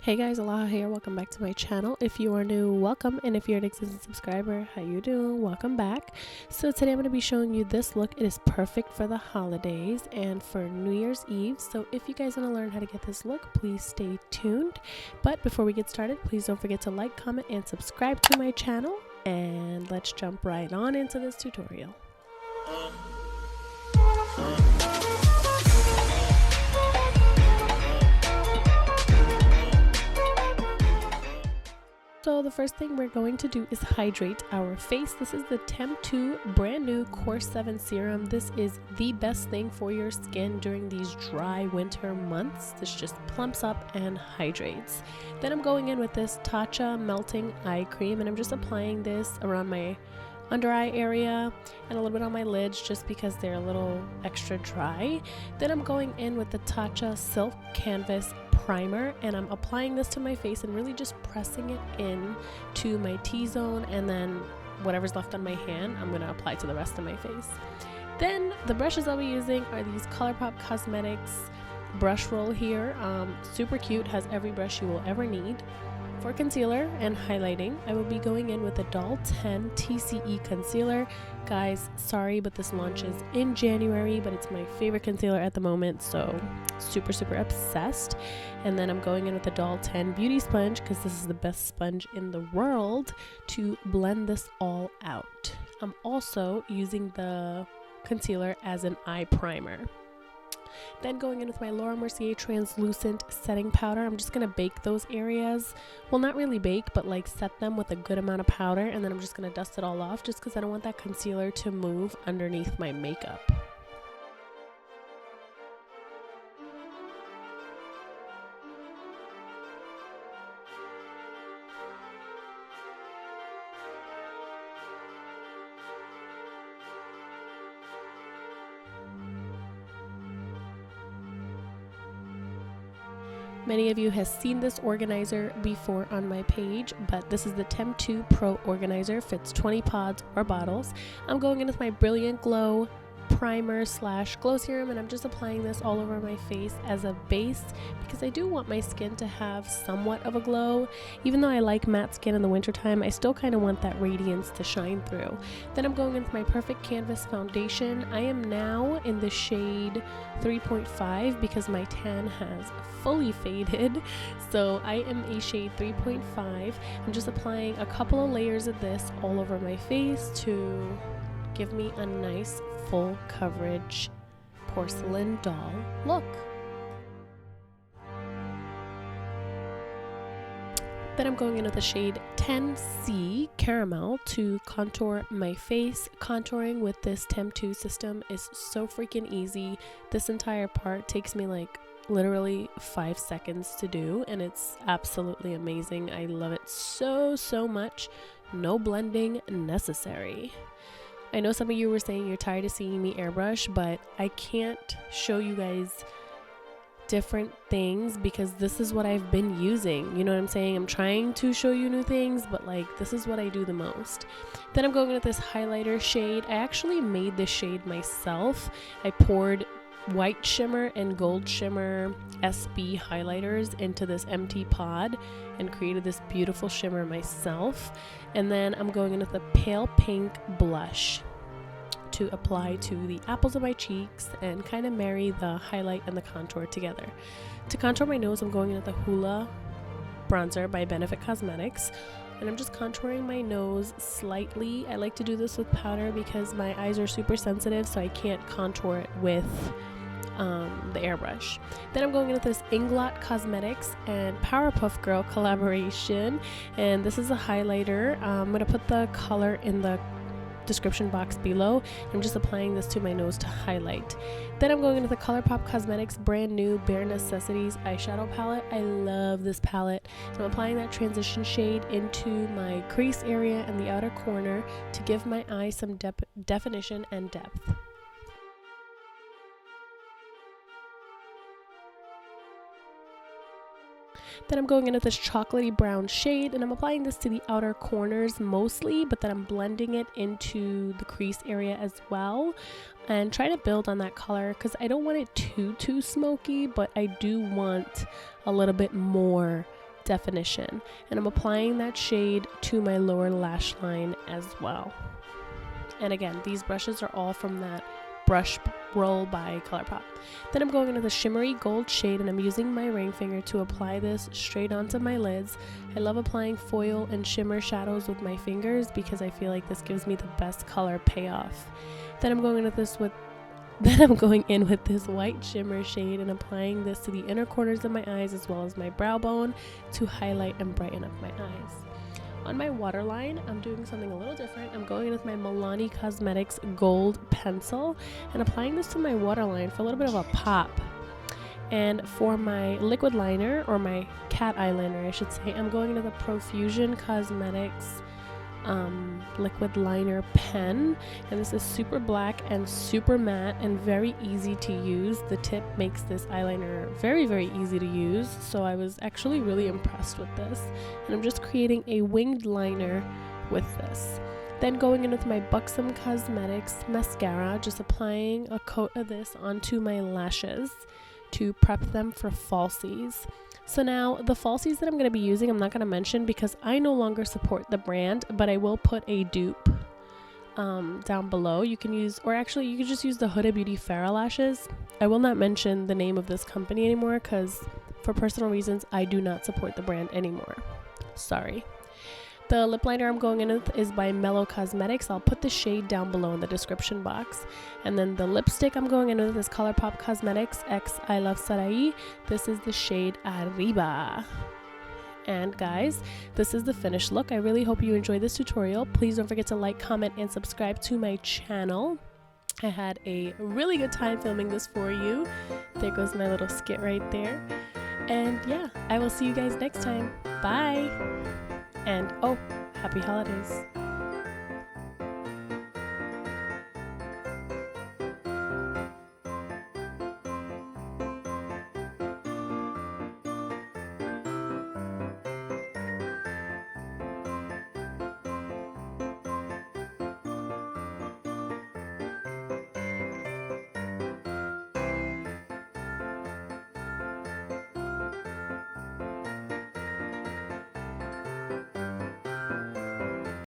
Hey guys, Alaha here. Welcome back to my channel. If you are new, welcome, and if you're an existing subscriber, how you doing? Welcome back. So today I'm going to be showing you this look. It is perfect for the holidays and for New Year's Eve. So if you guys want to learn how to get this look, please stay tuned. But before we get started, please don't forget to like, comment, and subscribe to my channel. And let's jump right on into this tutorial. So the first thing we're going to do is hydrate our face. This is the Temp 2 brand new Core 7 serum. This is the best thing for your skin during these dry winter months. This just plumps up and hydrates. Then I'm going in with this Tatcha melting eye cream, and I'm just applying this around my under eye area and a little bit on my lids just because they're a little extra dry. Then I'm going in with the Tatcha Silk Canvas primer, and I'm applying this to my face and really just pressing it in to my T-zone, and then whatever's left on my hand I'm going to apply to the rest of my face. Then the brushes I'll be using are these ColourPop Cosmetics brush roll here. Super cute, has every brush you will ever need. For concealer and highlighting, I will be going in with the Doll 10 TCE concealer. Guys, sorry, but this launches in January, but it's my favorite concealer at the moment, so super obsessed. And then I'm going in with the Doll 10 beauty sponge because this is the best sponge in the world to blend this all out. I'm also using the concealer as an eye primer. Then going in with my Laura Mercier translucent setting powder. I'm just going to bake those areas. Well, not really bake, but like set them with a good amount of powder, and then I'm just going to dust it all off just because I don't want that concealer to move underneath my makeup. Many of you have seen this organizer before on my page, but this is the Temp 2 Pro Organizer. Fits 20 pods or bottles. I'm going in with my Brilliant Glow primer / glow serum, and I'm just applying this all over my face as a base because I do want my skin to have somewhat of a glow. Even though I like matte skin in the wintertime, I still kind of want that radiance to shine through. Then I'm going in with my Perfect Canvas foundation. I am now in the shade 3.5 because my tan has fully faded, so I am a shade 3.5. I'm just applying a couple of layers of this all over my face to give me a nice full coverage porcelain doll look. Then I'm going in with the shade 10C Caramel to contour my face. Contouring with this Temp 2 system is so freaking easy. This entire part takes me like literally 5 seconds to do, and it's absolutely amazing. I love it so much. No blending necessary. I know some of you were saying you're tired of seeing me airbrush, but I can't show you guys different things because this is what I've been using. You know what I'm saying? I'm trying to show you new things, but like this is what I do the most. Then I'm going with this highlighter shade. I actually made this shade myself. I poured white shimmer and gold shimmer SB highlighters into this empty pod and created this beautiful shimmer myself. And then I'm going in with a pale pink blush to apply to the apples of my cheeks and kind of marry the highlight and the contour together. To contour my nose, I'm going in with the Hoola bronzer by Benefit Cosmetics, and I'm just contouring my nose slightly. I like to do this with powder because my eyes are super sensitive, so I can't contour it with the airbrush. Then I'm going in with this Inglot Cosmetics and Powerpuff Girl collaboration, and this is a highlighter. I'm going to put the color in the description box below. I'm just applying this to my nose to highlight. Then I'm going into the ColourPop Cosmetics brand new Bare Necessities eyeshadow palette. I love this palette. I'm applying that transition shade into my crease area and the outer corner to give my eye some definition and depth. Then I'm going in with this chocolatey brown shade, and I'm applying this to the outer corners mostly, but then I'm blending it into the crease area as well and trying to build on that color because I don't want it too smoky, but I do want a little bit more definition. And I'm applying that shade to my lower lash line as well. And again, these brushes are all from that brush roll by ColourPop. Then I'm going into the shimmery gold shade, and I'm using my ring finger to apply this straight onto my lids. I love applying foil and shimmer shadows with my fingers because I feel like this gives me the best color payoff. Then I'm going in with this white shimmer shade and applying this to the inner corners of my eyes as well as my brow bone to highlight and brighten up my eyes. On my waterline, I'm doing something a little different. I'm going in with my Milani Cosmetics gold pencil and applying this to my waterline for a little bit of a pop. And for my liquid liner, or my cat eyeliner I should say, I'm going into the Profusion Cosmetics liquid liner pen, and this is super black and super matte and very easy to use. The tip makes this eyeliner very, very easy to use, so I was actually really impressed with this. And I'm just creating a winged liner with this. Then going in with my Buxom Cosmetics mascara, just applying a coat of this onto my lashes to prep them for falsies. So now the falsies that I'm going to be using, I'm not going to mention because I no longer support the brand, but I will put a dupe down below. You can use, or actually you can just use the Huda Beauty Farrah lashes. I will not mention the name of this company anymore because for personal reasons I do not support the brand anymore. Sorry. The lip liner I'm going in with is by Mellow Cosmetics. I'll put the shade down below in the description box. And then the lipstick I'm going in with is ColourPop Cosmetics X I Love Sarai. This is the shade Arriba. And guys, this is the finished look. I really hope you enjoyed this tutorial. Please don't forget to like, comment, and subscribe to my channel. I had a really good time filming this for you. There goes my little skit right there. And yeah, I will see you guys next time. Bye! And oh, happy holidays.